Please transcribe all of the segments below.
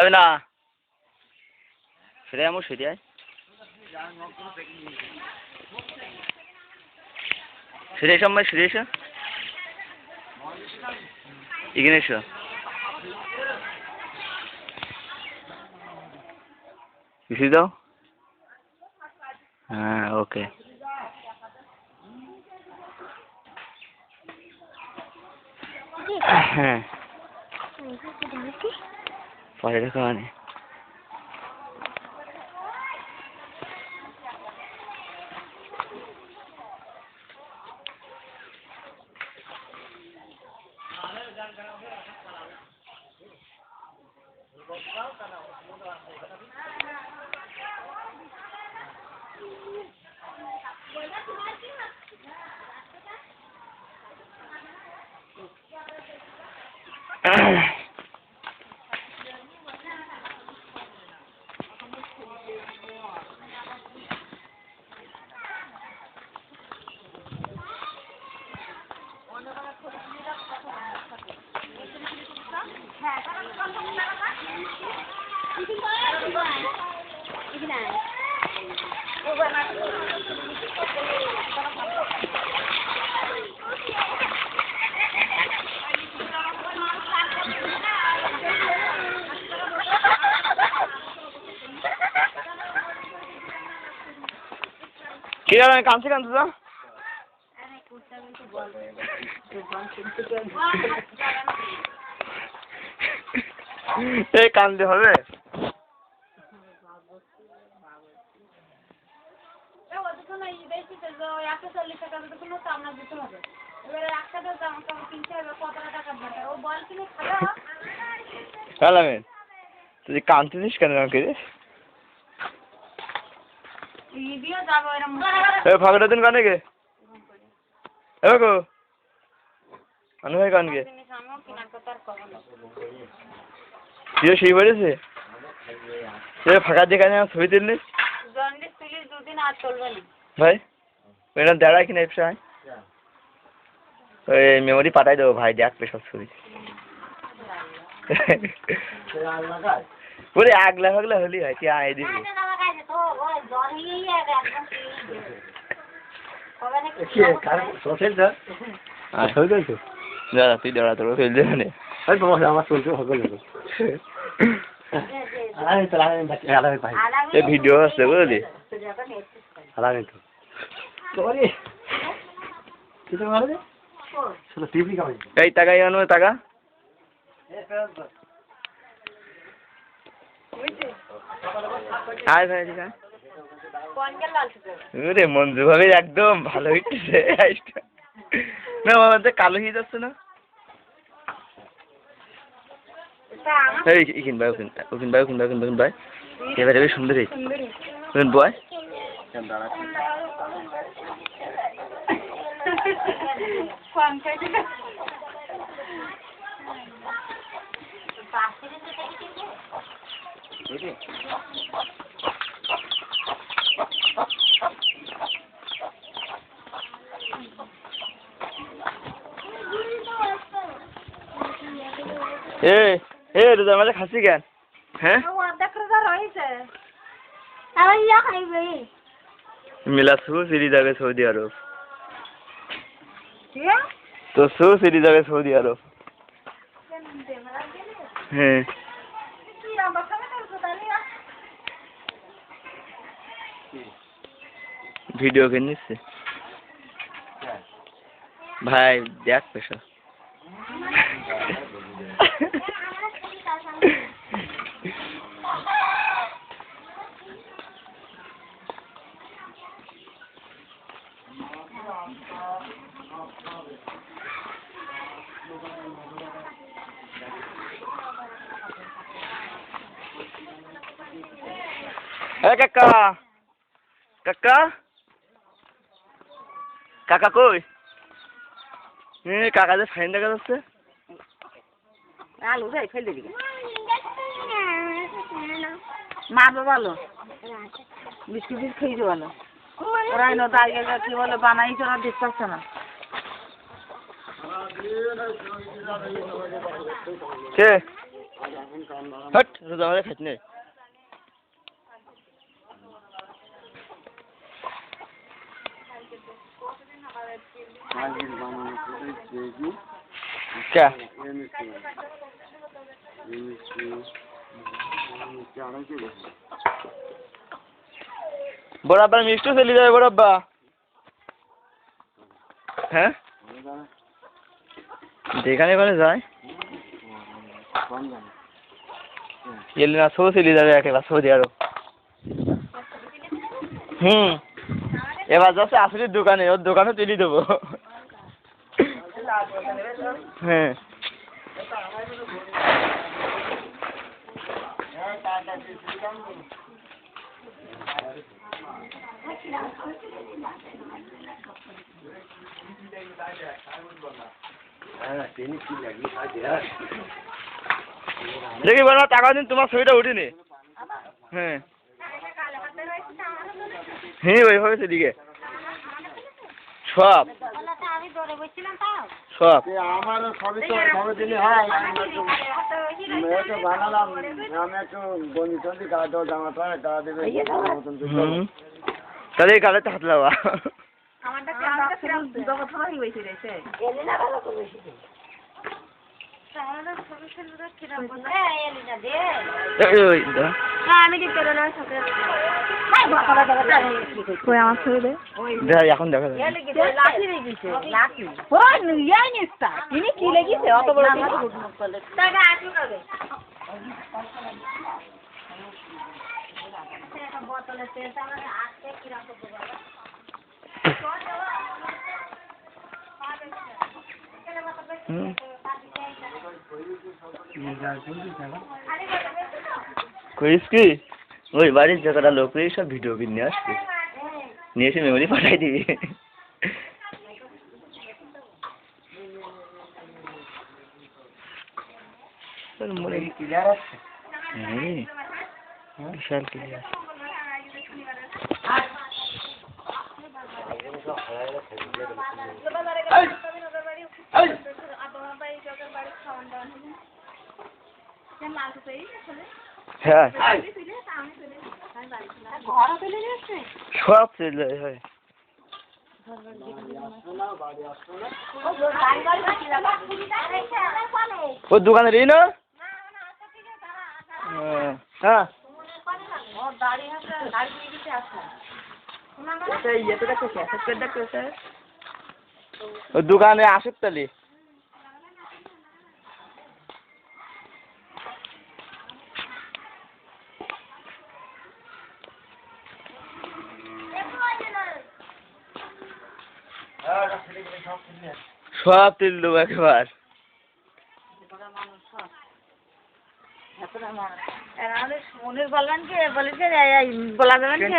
তবে না সেটাই আমার সেটাই সেটাই সময় সেটাই এসো এখানে এসো কিছু দাও হ্যাঁ ওকে হ্যাঁ পরে দেখো মানে কাঁদছে কাঁদছে তো এই কান্দতে হবে তুই কাঁদতেছিস কেন আমাকে ফাঁকটা দিন কানে গে গো কান ভাই কান গে তুইও সেই বেড়েছে তুই ফাঁকা দিয়ে কানে ছবি তুললি ভাই ম্যাডাম দাঁড়ায় কিনা এপসায় ওই মেমোরি পাঠাই দেবো ভাই দেখবে সব ছবি বলে আগলা ফাগলা হলি হয় তুই আয় দিবি দাদা তুই দাঁড়া তোর ফেল দেবে না আমার চলছে ভিডিও আসছে বুঝলি এই টাকা আনো টাকা আয় ভাই রে মঞ্জু ভাবে একদম ভালো হইতেছে না আমাদের কালো হয়ে যাচ্ছে না এই ভাই ওখিন ভাই এবারে বেশ সুন্দর বয় রোজার মাঝে খাসি কেন হ্যাঁ মিলাসু সিরি যাবে সৌদি আরব তো সিরি যাবে সৌদি আরব হ্যাঁ ভিডিও কে নিচ্ছে ভাই দেখ পেশা কাকা কাকা কাকা কই কাকা যে ফাইন দেখা যাচ্ছে আলু ভাই ফেলে দিবি মা ভালো বিস্কুট খেয়ে ভালো ওরা দাঁড়িয়ে কি বলে বানাইছে ওরা দেখতে পাচ্ছে না কে হট রোজা আমাদের খাইতে নেই क्या बड़ा अब्बा मिष्टू चली जाए बड़ा अब्बा हैं देखा नहीं कौन जाए ये लेना सो चली जाए के बाद सो दिया रो এবার যাচ্ছে আসলে দোকানে ওর দোকানে চলে দেবো হ্যাঁ দেখি বলো টাকা দিন তোমার ছবিটা উঠিনি হ্যাঁ হ্যাঁ ওইভাবে সেদিকে সব সব আমার সবই তো খবর দিলে হয় মেয়েকে বানালাম আমি একটু বন্ধু টন্ধি গাড়ি জামাটা গা দেবে তাহলে এই গাড়িতে হাত লাগা এখন দেখা যায় করিস কি ওই বাড়ির যে কটা লোক সব ভিডিও কিনে নিয়ে আসবে নিয়ে এসে মেমোরি পাঠাই দিবি বিশাল ক্লিয়ার হ্যাঁ সব চলে হয় ও দোকানের এই না হ্যাঁ ও দোকানে আসুক তাহলে সব তেল দেবো একবার মনির বলবেন কি বলেছে বলা যাবেন কি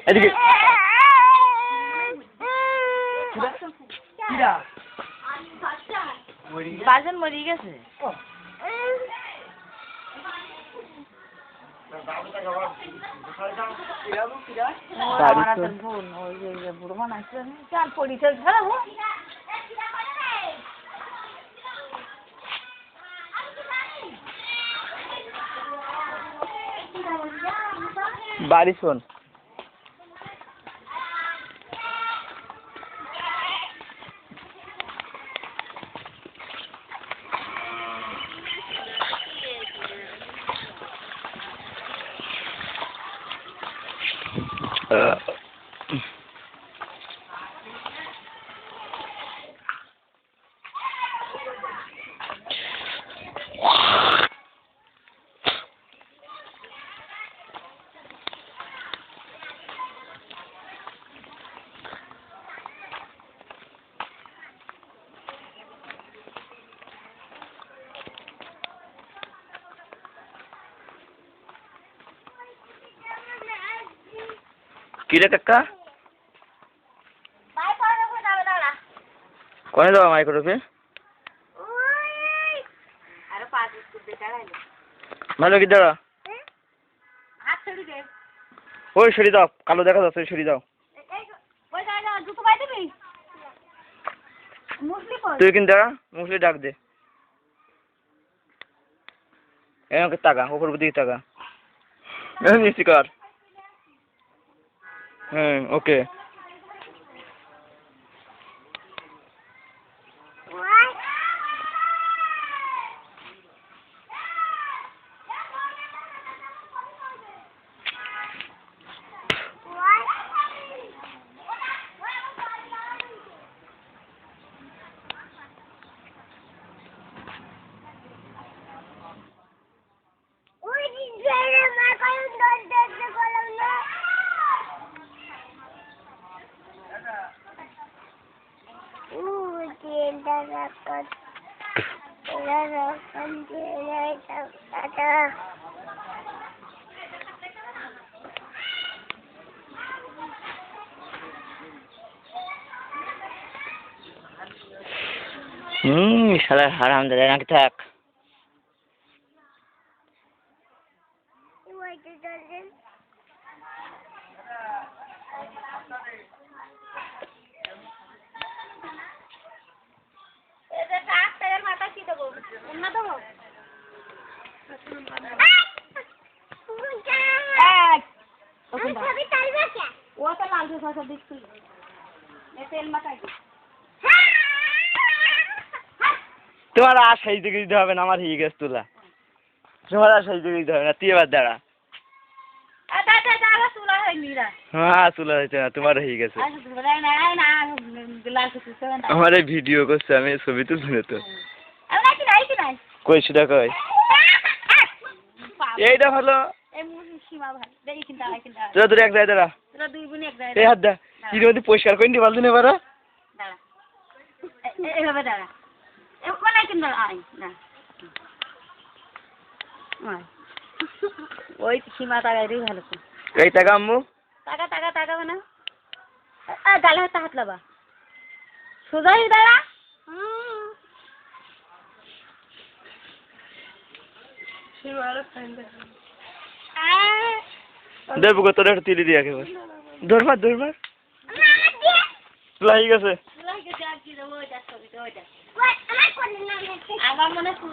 এদিকে বাজন মরি গেছে বুড়ো বানাইছে চাল পড়িছে বাড়ি শোন কিরে কাকা কোনে যাওয়া মাইক্রোফে ভালো কি দাঁড়া ওই সরি দাও কালো দেখা যাচ্ছে সরি দাও তুই কিন্তু দাঁড়া মুসলি ডাক দে এমন টাকা উপর দিকে টাকা নিচে কর হ্যাঁ ওকে শালা হারামজাদা নাকি থাক তোমার আর সেই দিকে দিতে হবে না আমার হয়ে গেছে তোলা তোমার আর সেই দিকে দিতে হবে না তুই এবার দাঁড়া হ্যাঁ তোলা হয়েছে না তোমার হয়ে গেছে আমার ভিডিও করছে আমি ছবি তুলছি না তো কই সেটা কই এইটা হলো তোরা তোর এক জায়গায় দাঁড়া এই হাত দা কি যদি পরিষ্কার করে নিতে পারলি না এবার ওই সীমা টাকাই ভালো এই টাকা আম্মু টাকা মানে গালে হাতে হাত লাবা সোজাই দাঁড়া দেবো তোর একটা তিলি দিয়ে একেবারে ধরবার তোলা হয়ে গেছে আমার মনে হয়